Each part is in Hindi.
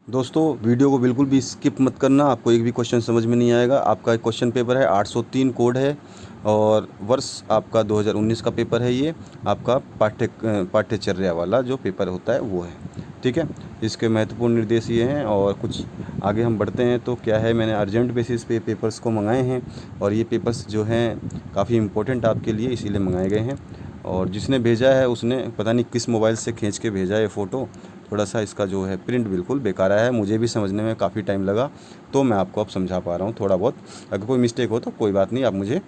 दोस्तों वीडियो को बिल्कुल भी स्किप मत करना, आपको एक भी क्वेश्चन समझ में नहीं आएगा। आपका एक क्वेश्चन पेपर है, 803 कोड है और वर्ष आपका 2019 का पेपर है। ये आपका पाठ्यचर्या वाला जो पेपर होता है वो है, ठीक है। इसके महत्वपूर्ण निर्देश ये हैं और कुछ आगे हम बढ़ते हैं तो क्या है, मैंने अर्जेंट बेसिस पे पेपर्स को मंगाए हैं और ये पेपर्स जो हैं काफ़ी इम्पोर्टेंट आपके लिए इसीलिए मंगाए गए हैं। और जिसने भेजा है उसने पता नहीं किस मोबाइल से खींच के भेजा है फ़ोटो, थोड़ा सा इसका जो है प्रिंट बिल्कुल बेकार आया है, मुझे भी समझने में काफ़ी टाइम लगा, तो मैं आपको अब समझा पा रहा हूँ थोड़ा बहुत। अगर कोई मिस्टेक हो तो कोई बात नहीं, आप मुझे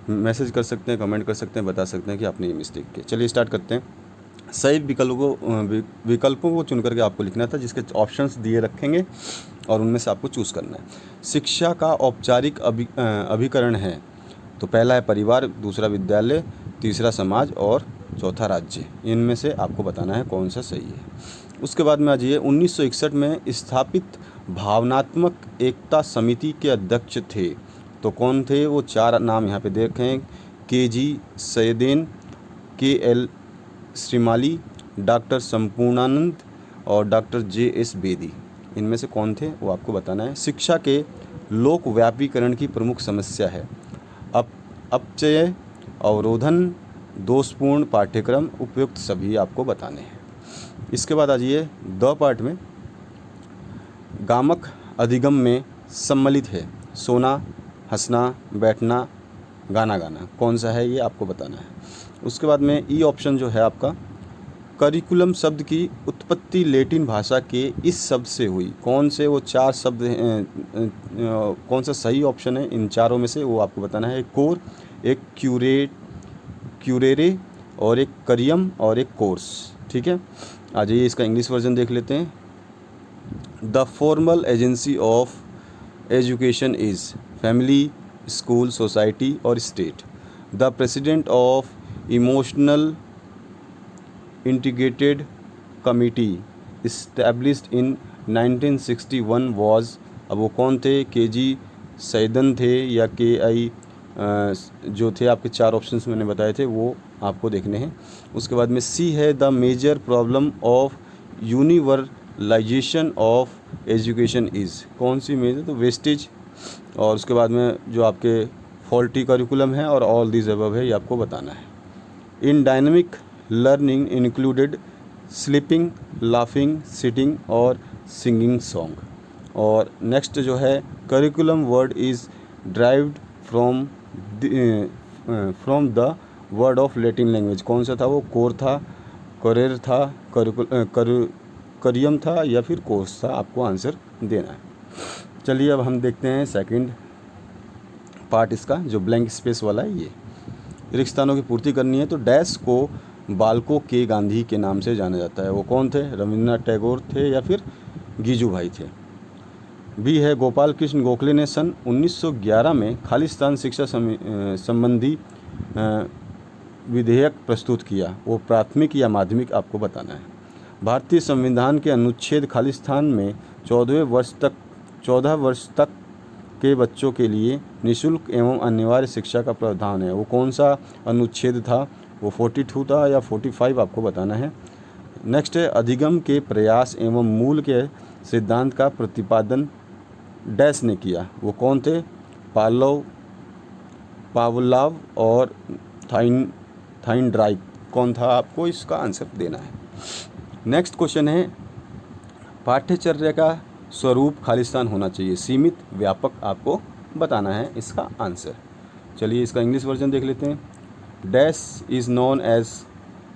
मैसेज कर सकते हैं, कमेंट कर सकते हैं, बता सकते हैं कि आपने ये मिस्टेक की। चलिए स्टार्ट करते हैं। सही विकल्पों को चुन करके आपको लिखना था, जिसके ऑप्शंस दिए रखेंगे और उनमें से आपको चूज़ करना है। शिक्षा का औपचारिक अभिकरण है तो पहला है परिवार, दूसरा विद्यालय, तीसरा समाज और चौथा राज्य। इनमें से आपको बताना है कौन सा सही है। उसके बाद में आ जाइए, 1961 में स्थापित भावनात्मक एकता समिति के अध्यक्ष थे तो कौन थे वो? चार नाम यहाँ पे देखें, K G. Saiyidain, K L. Shrimali, doctor Sampurnanand और डॉक्टर जे.एस. बेदी। इनमें से कौन थे वो आपको बताना है। शिक्षा के लोक व्यापीकरण की प्रमुख समस्या है अपचय, अवरोधन, दोषपूर्ण पाठ्यक्रम, उपयुक्त सभी आपको बताने हैं। इसके बाद आ जाइए द पार्ट में, गामक अधिगम में सम्मिलित है सोना, हंसना, बैठना, गाना गाना। कौन सा है ये आपको बताना है। उसके बाद में ई ऑप्शन जो है आपका, करिकुलम शब्द की उत्पत्ति लेटिन भाषा के इस शब्द से हुई। कौन से वो चार शब्द कौन सा सही ऑप्शन है इन चारों में से वो आपको बताना है। एक कोर, एक क्यूरेरे और एक करियम और एक कोर्स, ठीक है। आ जाइए इसका इंग्लिश वर्जन देख लेते हैं। The formal agency of education is family, school, society और state. The president of emotional integrated committee established in 1961 was. अब वो कौन थे? के.जी. सैयदन थे या के.आई. जो थे आपके चार ऑप्शंस मैंने बताए थे वो आपको देखने हैं। उसके बाद में सी है, the major problem of universalization of education is. कौन सी मेजर? तो वेस्टेज। और उसके बाद में जो आपके फॉल्टी करिकुलम है और ऑल दीज अबव है ये आपको बताना है। In dynamic learning included sleeping, laughing, sitting और सिंगिंग सॉन्ग। और नेक्स्ट जो है, curriculum word is derived from the word of Latin language. कौन सा था वो? कोर था, करेर था, करियम था या फिर कोर्स था? आपको आंसर देना है। चलिए अब हम देखते हैं सेकंड पार्ट इसका, जो ब्लैंक स्पेस वाला है। ये रिक्त स्थानों की पूर्ति करनी है तो डैश को बालकों के गांधी के नाम से जाना जाता है। वो कौन थे? रविंद्रनाथ टैगोर थे या फिर गीजू भाई थे? बी है, गोपाल कृष्ण गोखले ने सन 1911 में खालिस्तान शिक्षा संबंधी विधेयक प्रस्तुत किया। वो प्राथमिक या माध्यमिक आपको बताना है। भारतीय संविधान के अनुच्छेद खालिस्तान में 14 वर्ष तक के बच्चों के लिए निःशुल्क एवं अनिवार्य शिक्षा का प्रावधान है। वो कौन सा अनुच्छेद था? वो 42 था या 45 आपको बताना है। नेक्स्ट है, अधिगम के प्रयास एवं मूल के सिद्धांत का प्रतिपादन डैश ने किया। वो कौन थे? पावलोव और थाइनड्राइक। कौन था? आपको इसका आंसर देना है। नेक्स्ट क्वेश्चन है, पाठ्यचर्या का स्वरूप खालिस्तान होना चाहिए, सीमित, व्यापक, आपको बताना है इसका आंसर। चलिए इसका इंग्लिश वर्जन देख लेते हैं। Dash is known as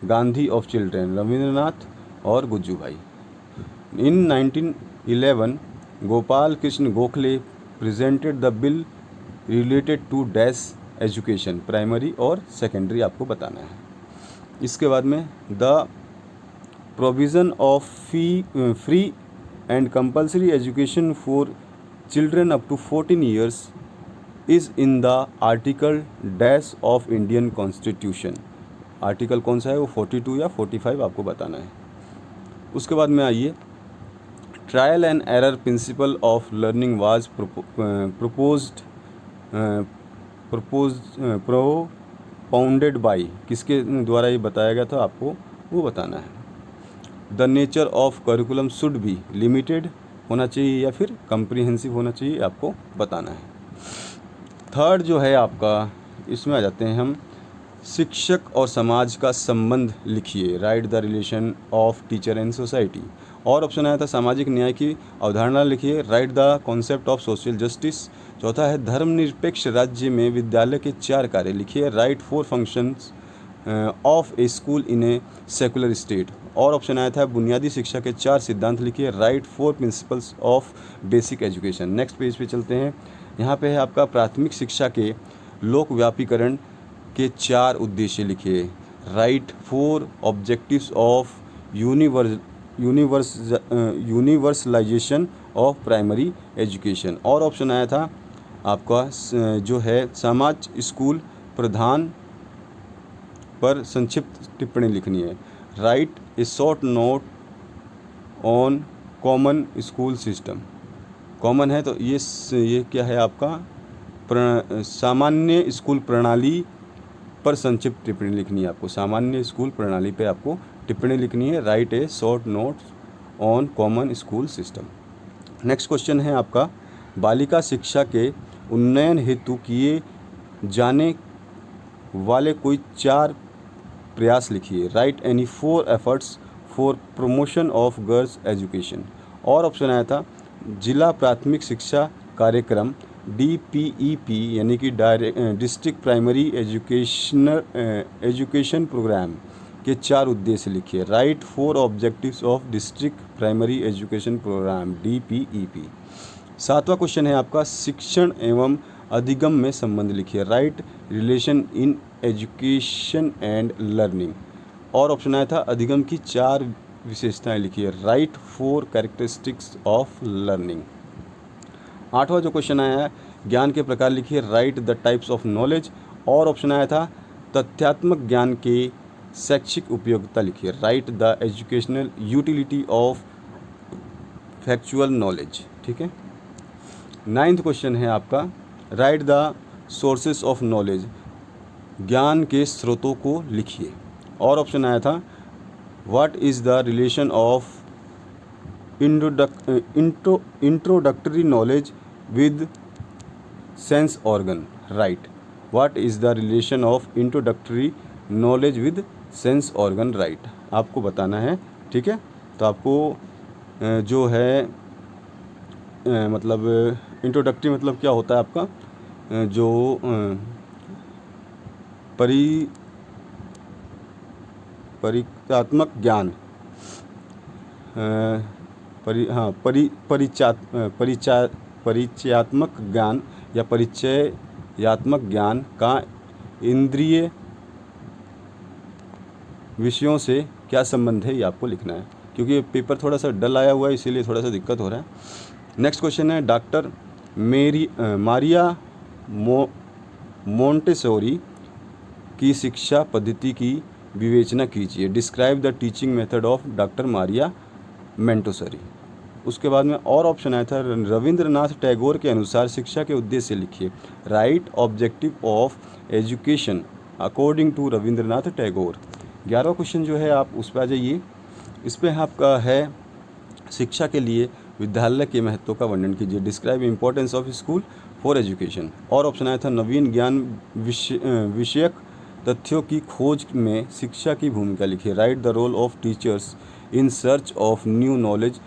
Gandhi of children, Rabindranath और Gujju Bhai. In 1911 Gopal Krishna Gokhale presented the bill related to dash education, primary और सेकेंडरी आपको बताना है। इसके बाद में the provision of free and compulsory education for children up to 14 years is in the article dash of Indian Constitution। Article कौन सा है? वो 42 या 45 आपको बताना है। उसके बाद में आइए, trial and error principle of learning was propounded by. किसके द्वारा ये बताया गया था आपको वो बताना है। The nature of curriculum should be limited होना चाहिए या फिर कम्प्रीहेंसिव होना चाहिए, आपको बताना है। थर्ड जो है आपका, इसमें आ जाते हैं हम, शिक्षक और समाज का संबंध लिखिए, write the relation of teacher and society. और ऑप्शन आया था सामाजिक न्याय की अवधारणा लिखिए, write the concept of social justice. चौथा है धर्मनिरपेक्ष राज्य में विद्यालय के 4 कार्य लिखिए, write 4 functions of A school in a secular state. और ऑप्शन आया था बुनियादी शिक्षा के 4 सिद्धांत लिखिए, write 4 principles of basic education. Next page पे चलते हैं। यहाँ पे है आपका प्राथमिक शिक्षा के लोक व्यापीकरण के 4 उद्देश्य लिखिए, write 4 objectives of universalization of primary education. और ऑप्शन आया था आपका जो है समाज स्कूल प्रधान पर संक्षिप्त टिप्पणी लिखनी है, right A short note on common school system. Common है तो ये क्या है आपका सामान्य स्कूल प्रणाली पर संक्षिप्त टिप्पणी लिखनी है आपको, सामान्य स्कूल प्रणाली पे आपको टिप्पणी लिखनी है, right A short note on common school system. Next question है आपका बालिका शिक्षा के उन्नयन हेतु किए जाने वाले कोई 4 प्रयास लिखिए, right any 4 efforts for promotion of girls education. और ऑप्शन आया था जिला प्राथमिक शिक्षा कार्यक्रम DPEP यानी कि डिस्ट्रिक्ट प्राइमरी एजुकेशन प्रोग्राम के 4 उद्देश्य लिखिए, write 4 objectives of district primary education programme DPEP। 7वां क्वेश्चन है आपका शिक्षण एवं अधिगम में संबंध लिखिए, write relation in education and learning. और ऑप्शन आया था अधिगम की 4 विशेषताएं लिखिए, राइट 4 कैरेक्टरिस्टिक्स ऑफ लर्निंग। 8वां जो क्वेश्चन आया है ज्ञान के प्रकार लिखिए, write the types of knowledge. और ऑप्शन आया था तथ्यात्मक ज्ञान के शैक्षिक उपयोगिता लिखिए, write the educational utility of factual knowledge. ठीक है। 9वां क्वेश्चन है आपका right the sources of knowledge, ज्ञान के स्रोतों को लिखिए। और ऑप्शन आया था what is the relation of introductory knowledge with sense organ, right what is the relation of introductory knowledge with sense organ, right आपको बताना है। ठीक है। तो आपको जो है मतलब इंट्रोडक्टरी मतलब क्या होता है आपका जो परिचयात्मक ज्ञान परिचयात्मक ज्ञान या परिचयात्मक ज्ञान का इंद्रिय विषयों से क्या संबंध है, ये आपको लिखना है, क्योंकि ये पेपर थोड़ा सा डल आया हुआ है इसीलिए थोड़ा सा दिक्कत हो रहा है। नेक्स्ट क्वेश्चन है डॉक्टर मारिया मोंटेसोरी की शिक्षा पद्धति की विवेचना कीजिए, describe the teaching method of doctor Maria Montessori. उसके बाद में और ऑप्शन आया था रविंद्रनाथ टैगोर के अनुसार शिक्षा के उद्देश्य लिखिए, write objective of education according to Rabindranath Tagore. 11वां क्वेश्चन जो है आप उस पर आ जाइए। इस पर आपका है शिक्षा के लिए विद्यालय के महत्व का वर्णन कीजिए, describe importance of school for education. और ऑप्शन आया था नवीन ज्ञान विषयक तथ्यों की खोज में शिक्षा की भूमिका लिखिए, write the role of teachers in search of new knowledge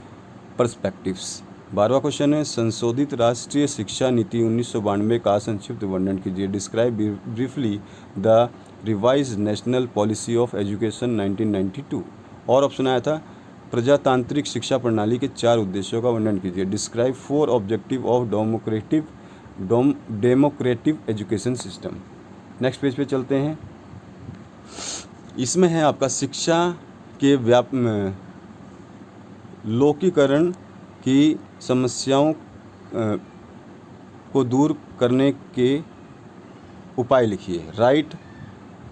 perspectives. 12वां क्वेश्चन है संशोधित राष्ट्रीय शिक्षा नीति 1992 का संक्षिप्त वर्णन कीजिए, describe briefly the revise national policy of education 1992। और ऑप्शन आया था प्रजातांत्रिक शिक्षा प्रणाली के 4 उद्देश्यों का वर्णन कीजिए, describe 4 objective of democratic education system. Next page पे चलते हैं। इसमें है आपका शिक्षा के लोकीकरण की समस्याओं को दूर करने के उपाय लिखिए, write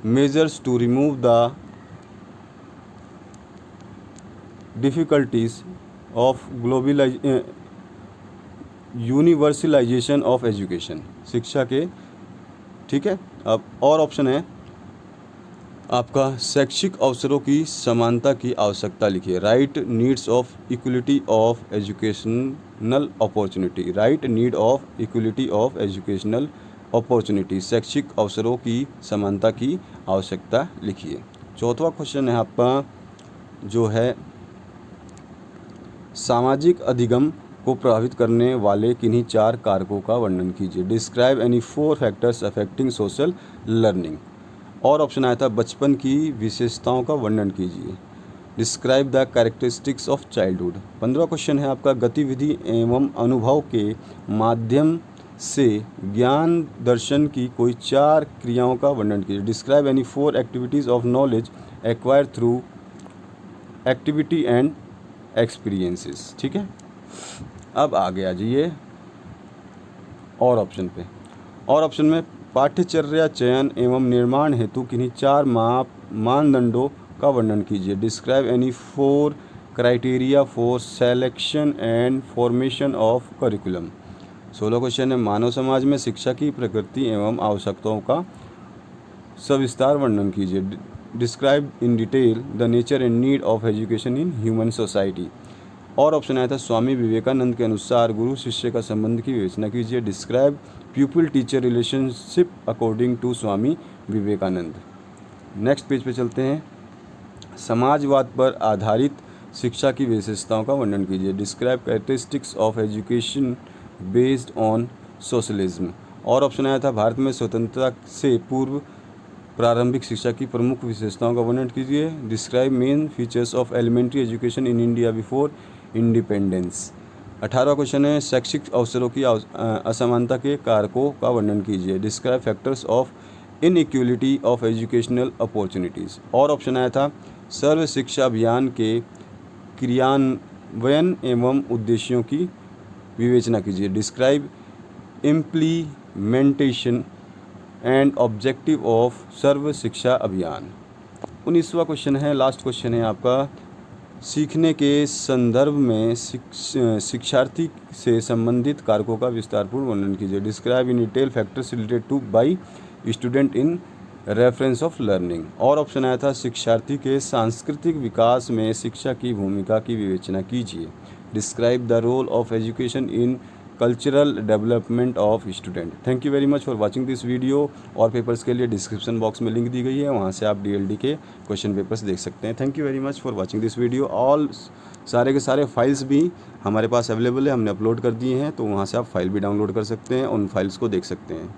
measures to remove the difficulties of universalization of education, शिक्षा के। ठीक है। अब और ऑप्शन है आपका शैक्षिक अवसरों की समानता की आवश्यकता लिखिए। Right needs of equality of educational opportunity. Right need of equality of educational opportunity. शैक्षिक अवसरों की समानता की आवश्यकता लिखिए। चौथा क्वेश्चन है आपका जो है सामाजिक अधिगम को प्रभावित करने वाले किन्हीं 4 कारकों का वर्णन कीजिए। Describe any 4 factors affecting social learning. और ऑप्शन आया था बचपन की विशेषताओं का वर्णन कीजिए। Describe the characteristics of childhood. 15 question है आपका गतिविधि एवं अनुभव के माध्यम से ज्ञान दर्शन की कोई 4 क्रियाओं का वर्णन कीजिए। Describe any 4 activities of knowledge acquire through activity and experiences. ठीक है, अब आगे आ जाइए और ऑप्शन पे। और ऑप्शन में पाठ्यचर्या चयन एवं निर्माण हेतु किन्हीं 4 मानदंडों का वर्णन कीजिए। Describe any 4 criteria for selection and formation of curriculum. 16 question है मानव समाज में शिक्षा की प्रकृति एवं आवश्यकताओं का सविस्तार वर्णन कीजिए। Describe in detail the nature and need of education in human society. और ऑप्शन आया था स्वामी विवेकानंद के अनुसार गुरु शिष्य का संबंध की विवेचना कीजिए। Describe pupil teacher relationship according to Swami Vivekananda. Next page पे चलते हैं। समाजवाद पर आधारित शिक्षा की विशेषताओं का वर्णन कीजिए। Describe characteristics of education based on socialism. और ऑप्शन आया था भारत में स्वतंत्रता से पूर्व प्रारंभिक शिक्षा की प्रमुख विशेषताओं का वर्णन कीजिए। Describe main features of elementary education in India before independence. 18वां क्वेश्चन है शैक्षिक अवसरों की असमानता के कारकों का वर्णन कीजिए। Describe factors of inequality of educational opportunities. और ऑप्शन आया था सर्व शिक्षा अभियान के क्रियान्वयन एवं उद्देश्यों की विवेचना कीजिए। Describe implementation and objective of Sarva Shiksha Abhiyan. 19वां क्वेश्चन है लास्ट क्वेश्चन है आपका सीखने के संदर्भ में शिक्षार्थी से संबंधित कारकों का विस्तारपूर्ण वर्णन कीजिए। Describe in detail factors related two by student in reference of learning. और ऑप्शन आया था शिक्षार्थी के सांस्कृतिक विकास में शिक्षा की भूमिका की विवेचना कीजिए। Describe the role of education in cultural development of student. Thank you very much for watching this video. और पेपर्स के लिए डिस्क्रिप्शन बॉक्स में लिंक दी गई है, वहाँ से आप डीएलडी के क्वेश्चन पेपर्स देख सकते हैं। Thank you very much for watching this video. All सारे के सारे फाइल्स भी हमारे पास अवेलेबल है, हमने अपलोड कर दिए हैं, तो वहाँ से आप फाइल भी डाउनलोड कर सकते हैं, उन फाइल्स को देख सकते हैं।